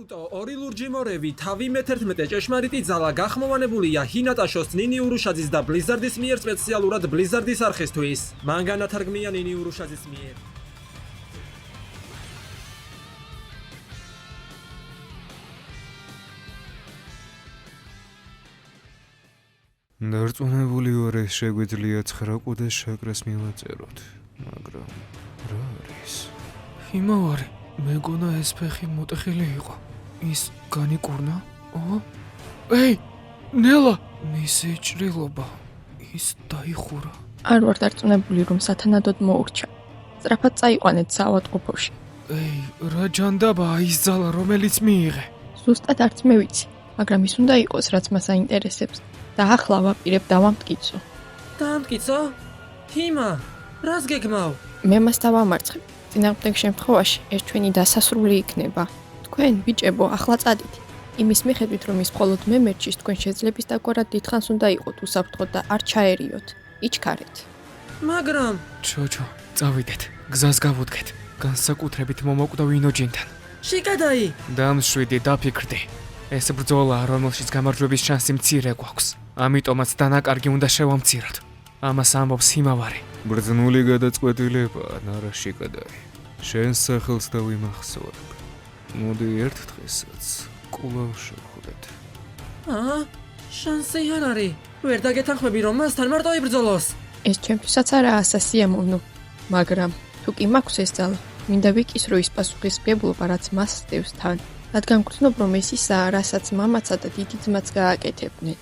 ნარუტო ორი ლურჯი მორევი თავი მე-11 ჭეშმარიტი ძალა გახმოვანებულია ჰინატაშოს ნინი ურუშაძის და ბლიზარდის მიერ სპეციალურად ბლიზარდის არხისთვის. მან განათარგმნია ნინი ურუშაძის მიერ. დარწმუნებული ვარ, ეს შეგვიძლია 9 ყუდეს შაკრას მივაწეროთ, მაგრამ რა არის? იმავარი, მეგონა ეს ფეხი მოტეხილი იყო. ის განიკურნა? ეი, ნელა, მისი ჭრილობა, ის დაიხურა. არ ვარ დარწმუნებული, რომ სათანადოდ მოურჩა. სწრაფად წაიყვანეთ საავადმყოფოში. ეი, რა ჯანდაბაა ის ძალა, რომელიც მიიღე? ზუსტად არც მე ვიცი, მაგრამ ის უნდა იყოს, რაც მას აინტერესებს. და ახლა ვაპირებ დავამტკიცო. დაამტკიცო? ჰიმა, რას გეგმავ? მე მას დავამარცხებ. წინააღმდეგ შემთხვევაში ეს ჩვენი დასასრული იქნება. თქვენ, ბიჭებო, ახლა წადით. იმის მიხედვით, რომ ის მხოლოდ მემერჩის თქვენ შეძლების დაგვარად დიდხანს უნდა იყოთ უსაფრთხოდ და არ ჩაერიოთ. იჩქარეთ. მაგრამ ჩოჩო, წავიდეთ, გზას გავუდგეთ. განსაკუთრებით მომოკვდა ვინოჯინთან. შიკადაი, დამშვიდი, დაფიქრდი. ეს ბრძოლაა, რომელშიც გამარჯვების შანსი მცირე გვაქვს. ამიტომაც დანაკარგი უნდა შევამციროთ. ამას ამბობს ჰიმავარი. ბრძნული გადაწყვეტილებაა, ნარაშიკადაი. შენს სახელს დავიმახსოვრებ. მოდი ერთ დღესაც კვლავ შევხვდეთ. შანსი არ არის. ვერ დაგეთანხმები, რომ მასთან მარტო იბრძოლოს. ეს ჩემთვისაც არაა სასიამოვნო, მაგრამ თუ კი მაქვს ეს ძალა, მინდა ვიკისრო ის პასუხისმგებლობა, რაც მას სდევს თან. რადგან გრძნობ, რომ ეს ისაა, რასაც მამაცა და დიდი ძმაც გააკეთებდნენ.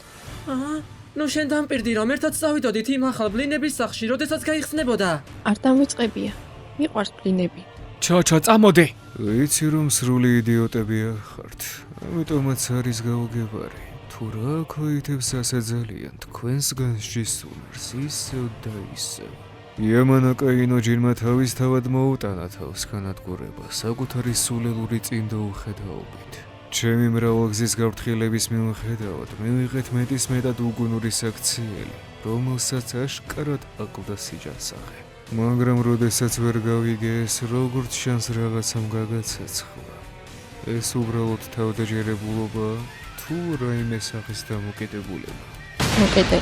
ნუ შენ დამპირდი, რომ ერთად წავიდოდით იმ ახალ ბლინების სახლში, როდესაც გაიხსნებოდა. არ დამვიწყებია. მიყვარს ბლინები. ჩოჩო, წამოდი. ვიცი, რომ სრული იდიოტები არ ხართ, ამიტომაც არის გაუგებარი. თუ რა ქოითებს ასე ძალიან თქვენს განსჯის უნარს ისევ და ისევ. იამანაკაინო ჯირმა თავისთავად მოუტანა თავს განადგურება საკუთარი სულელური წინდო უხედაობით. ჩემი მრავალგზის გაფრთხილების მიუხედავად მივიღეთ მეტისმეტად უგუნური საქციელი, რომელსაც აშკარად აკლდა სიჯანსაღე. მაგრამ როდესაც ვერ გავიგე ეს როგორც შანს რაღაცამ გაგაცეცხლა. ეს უბრალოდ თავდაჯერებულობა თუ რაიმე სახის დამოკიდებულება. მოკედე.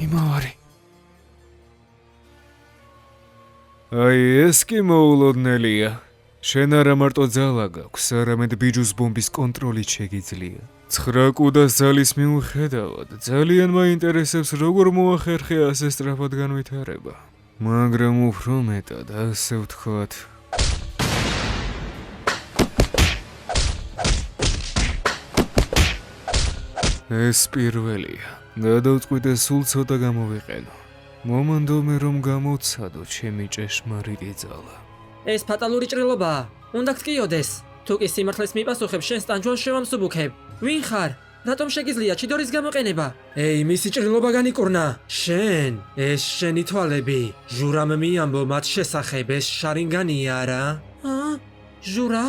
იმავარი. აი ეს კი მოულოდნელია. შენ არა მარტო ძალა გაქვს, არამედ ბიჯუს ბომბის კონტროლით შეგიძლია. 9 ყუდას ძალის მიუხედავად, ძალიან მაინტერესებს როგორ მოახერხე ასე სწრაფად განვითარება. მაგრამ უფრო მეტად, ასე ვთქვათ, ეს პირველია. გადავწყვიტე სულ ცოტა გამოვიყენო. მომანდომე რომ გამოცადო ჩემი ჭეშმარიტი ძალა. ეს ფატალური ჭრილობაა. უნდა გტკიოდეს. თუ კი სიმართლეს მიპასუხებ, შენ სტანჯვას შევამსუბუქებ. ვინ ხარ? რატომ შეგიძლია ჩიდორის გამოყენება? ეი, მისი ჭრილობა განიკურნა. შენ, ეს შენი თვალები. ჟურამ მიამბო მათ შესახებ, ეს შარინგანია არა? ჟურა?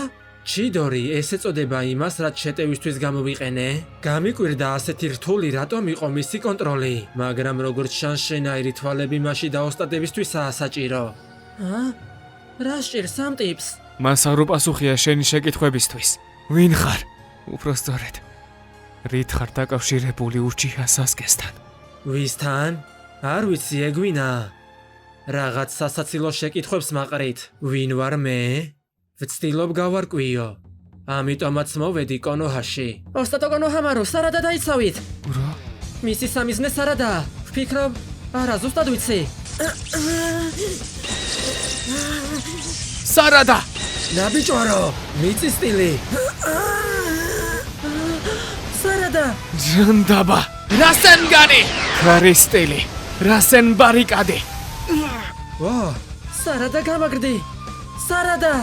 ჩიდორი, ეს ეწოდება იმას, რაც შეტევისთვის გამოვიყენე. გამიკვირდა ასეთი რთული, რატომ იყო მისი კონტროლი. მაგრამ როგორც შანს შენაირი თვალები მასში დაოსტატებისთვისაა საჭირო. რა სჭირს ამ ტიპს? მას არ უპასუხია შენი შეკითხვებისთვის. ვინ ხარ? უბრალოდ რით ხარ დაკავშირებული ურჩია სასკესთან? ვისთან? არ ვიცი, ეგვინა. რაღაც სასაცილო შეკითხვებს მაყრით. ვინ ვარ მე? ვცდილობ გავარკვიო. ამიტომაც მოვედი კონოჰაში. ოსტატო კონოჰამარო, სარადა დაიცავით. რა? მისი სამიზნე სარადა. ვფიქრობ, არა, ზუსტად ვიცი. სარადა! ნაბიჭვარო, მიწის სტილი. სარადა! ჯანდაბა! რასენგანი! ქარისტელი! რასენ ბარიკადი! სარადა გამაგრდი! სარადა!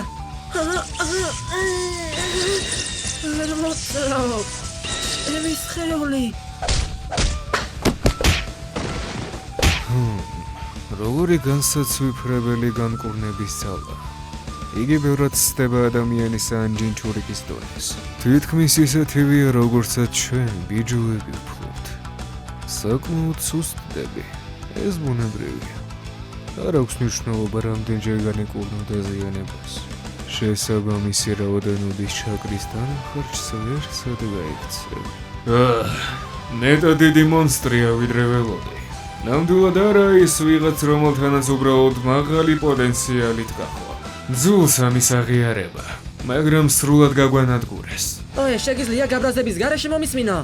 არ მოწრავ! ემის ხეული! როგორი განსაცვიფრებელი განკურნების ძალა. იგი ბევრად ცდება ადამიანის ანჯინჩურიკის დონეს. თითქმის ისეთივეა, როგორცაც ჩვენ ბიჯუები ვფლობთ. საკმაოდ სუსტდები. ეს ბუნებრივია. არ აქვს მნიშვნელობა, რამდენჯერ განეკურნო დაზიანებას. შესაბამისი რაოდენობის ჩაკრის დანახარჯს ვერცად გაიქცევ. ნეტად დიდი მონსტრია, ვიდრე ველოდი. ნამდვილად არა ის ვიღაც, რომელთანაც უბრალოდ მაღალი პოტენციალით გახვა. ძულს ამის აღიარება, მაგრამ სრულად გაგვანადგურეს. ოე, შეგიძლია გაბრაზების გარეშე მომისმინო.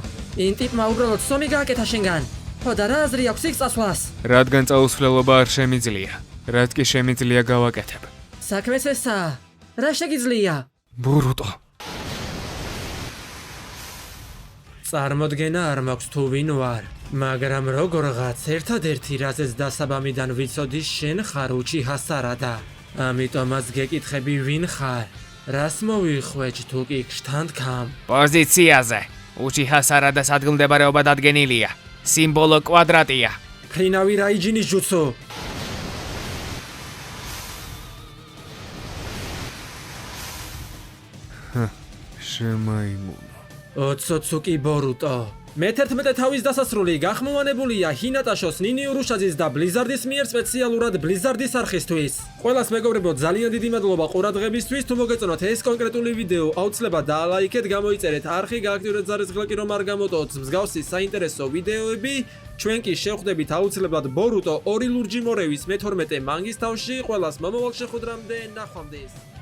იმ ტიპმა უბრალოდ სომი გააკეთა შენგან. ხო და რა აზრი აქვს იქ წასვლას? რადგან წაუსვლელობა არ შემიძლია, რაც კი შემიძლია გავაკეთებ. საქმეს ესაა. რა შეგიძლია? ბორუტო, წარმოდგენა არ მაქვს თუ ვინ ვარ, მაგრამ როგორღაც ერთადერთი რაზეც დასაბამიდან ვიცოდი შენ ხარ უჩიჰა სარადა. ამიტომაც გეკითხები ვინ ხარ? რას მოვიხვეჭ თუ კი გშთანთქამ? პოზიციაზე. უჩიჰა სარადას ადგილმდებარეობა დადგენილია. სიმბოლო კვადრატია. ფრინავი რაიჯინის ჯუცუ. შემაიმუნო. ოცოცუკი ბორუტო. მე-11 თავის დასასრული გახმოვანებულია ჰინატაშოს, ნინი ურუშაძის და ბლიზარდის მიერ სპეციალურად ბლიზარდის არხისთვის. ყველას მეგობრებო, ძალიან დიდი მადლობა ყურადღებისთვის. თუ მოგეწონათ ეს კონკრეტული ვიდეო, აუცილებლად დაალაიქეთ, გამოიწერეთ არხი, გააქტიურეთ ზარისხლაკი, რომ არ გამოტოთ მსგავსი საინტერესო ვიდეოები. ჩვენ კი შევხვდებით აუცილებლად ბორუტო 2 ლურჯი მორევის მე-12 მანგის თავში. ყველას მომავალ შეხვედრამდე, ნახვამდის.